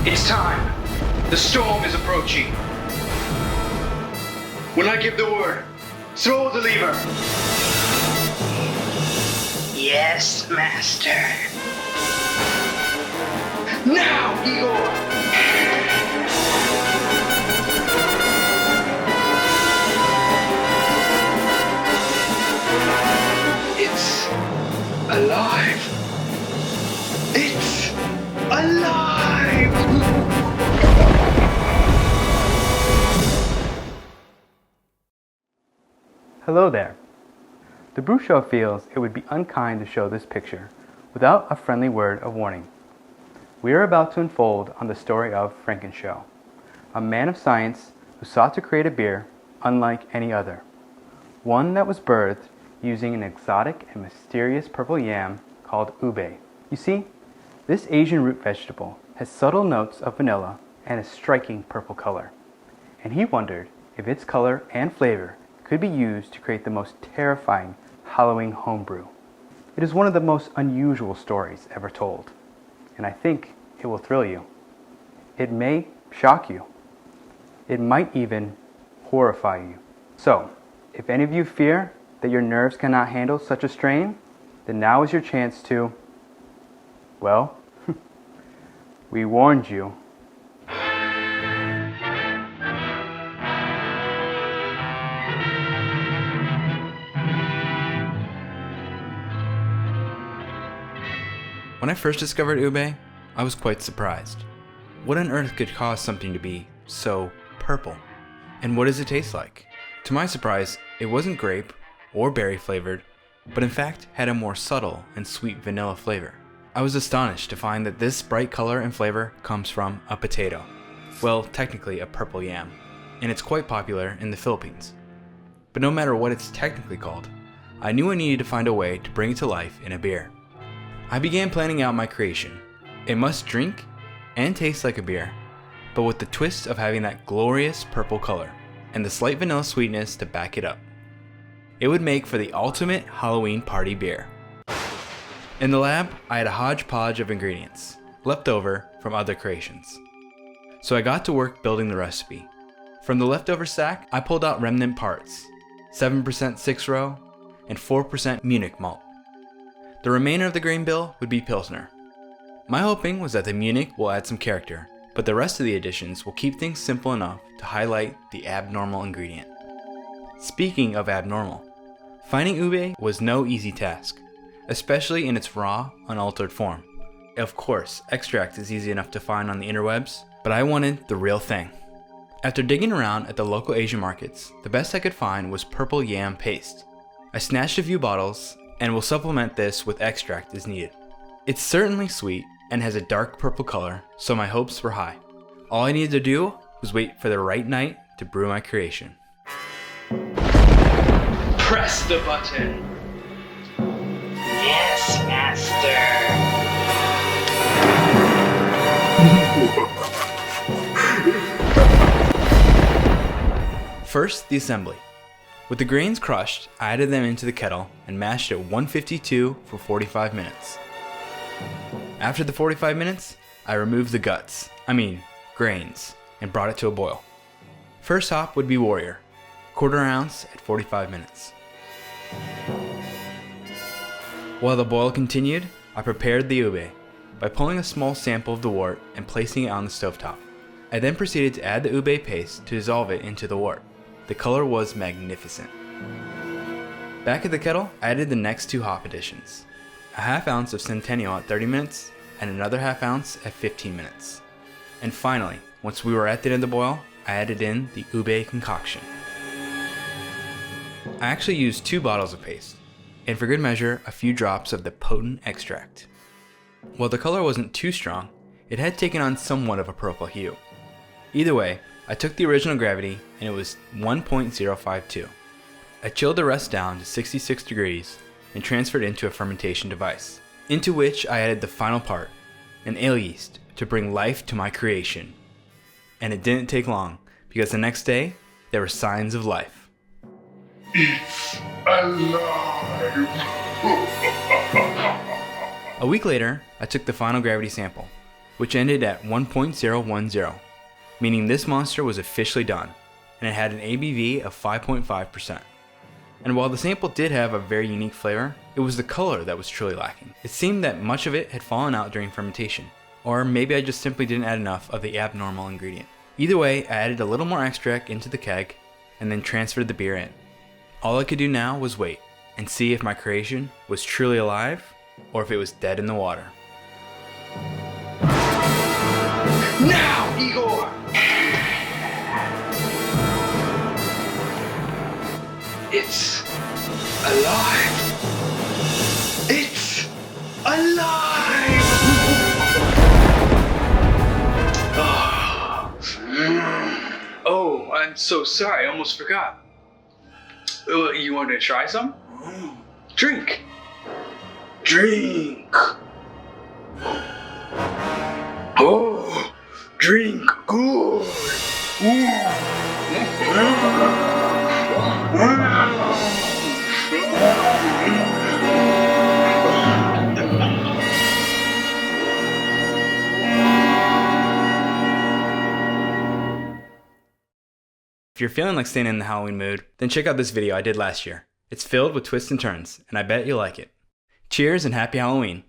It's time. The storm is approaching. When I give the word, throw the lever. Yes, master. Now, Igor! It's alive! It's alive! Hello there. TheBruSho feels it would be unkind to show this picture without a friendly word of warning. We are about to unfold on the story of Frankenshow, a man of science who sought to create a beer unlike any other, one that was birthed using an exotic and mysterious purple yam called ube. You see, this Asian root vegetable has subtle notes of vanilla and a striking purple color, and he wondered if its color and flavor could be used to create the most terrifying Halloween homebrew. It is one of the most unusual stories ever told, and I think it will thrill you. It may shock you. It might even horrify you. So, if any of you fear that your nerves cannot handle such a strain, then now is your chance to, well, we warned you. When I first discovered ube, I was quite surprised. What on earth could cause something to be so purple? And what does it taste like? To my surprise, it wasn't grape or berry flavored, but in fact had a more subtle and sweet vanilla flavor. I was astonished to find that this bright color and flavor comes from a potato. Well, technically a purple yam, and it's quite popular in the Philippines. But no matter what it's technically called, I knew I needed to find a way to bring it to life in a beer. I began planning out my creation. It must drink and taste like a beer, but with the twist of having that glorious purple color and the slight vanilla sweetness to back it up. It would make for the ultimate Halloween party beer. In the lab, I had a hodgepodge of ingredients, left over from other creations. So I got to work building the recipe. From the leftover stack, I pulled out remnant parts, 7% 6-row and 4% Munich malt. The remainder of the grain bill would be Pilsner. My hoping was that the Munich will add some character, but the rest of the additions will keep things simple enough to highlight the abnormal ingredient. Speaking of abnormal, finding ube was no easy task, especially in its raw, unaltered form. Of course, extract is easy enough to find on the interwebs, but I wanted the real thing. After digging around at the local Asian markets, the best I could find was purple yam paste. I snatched a few bottles and will supplement this with extract as needed. It's certainly sweet and has a dark purple color, so my hopes were high. All I needed to do was wait for the right night to brew my creation. Press the button. Yes, master. First, the assembly. With the grains crushed, I added them into the kettle and mashed at 152 for 45 minutes. After the 45 minutes, I removed the grains, and brought it to a boil. First hop would be Warrior, 1/4 ounce at 45 minutes. While the boil continued, I prepared the ube by pulling a small sample of the wort and placing it on the stovetop. I then proceeded to add the ube paste to dissolve it into the wort. The color was magnificent. Back at the kettle, I added the next 2 hop additions. A 1/2 ounce of Centennial at 30 minutes and another 1/2 ounce at 15 minutes. And finally, once we were at the end of the boil, I added in the ube concoction. I actually used 2 bottles of paste, and for good measure, a few drops of the potent extract. While the color wasn't too strong, it had taken on somewhat of a purple hue. Either way, I took the original gravity and it was 1.052. I chilled the rest down to 66 degrees and transferred into a fermentation device, into which I added the final part, an ale yeast, to bring life to my creation. And it didn't take long, because the next day, there were signs of life. It's alive! A week later, I took the final gravity sample. which ended at 1.010, meaning this monster was officially done, and it had an ABV of 5.5%. And while the sample did have a very unique flavor, it was the color that was truly lacking. It seemed that much of it had fallen out during fermentation, or maybe I just simply didn't add enough of the abnormal ingredient. Either way, I added a little more extract into the keg, and then transferred the beer in. All I could do now was wait, and see if my creation was truly alive, or if it was dead in the water. Now, Igor! It's alive! It's alive! Oh, I'm so sorry, I almost forgot. You want to try some? Drink! Drink! Oh, drink good! If you're feeling like staying in the Halloween mood, then check out this video I did last year. It's filled with twists and turns, and I bet you'll like it. Cheers and happy Halloween!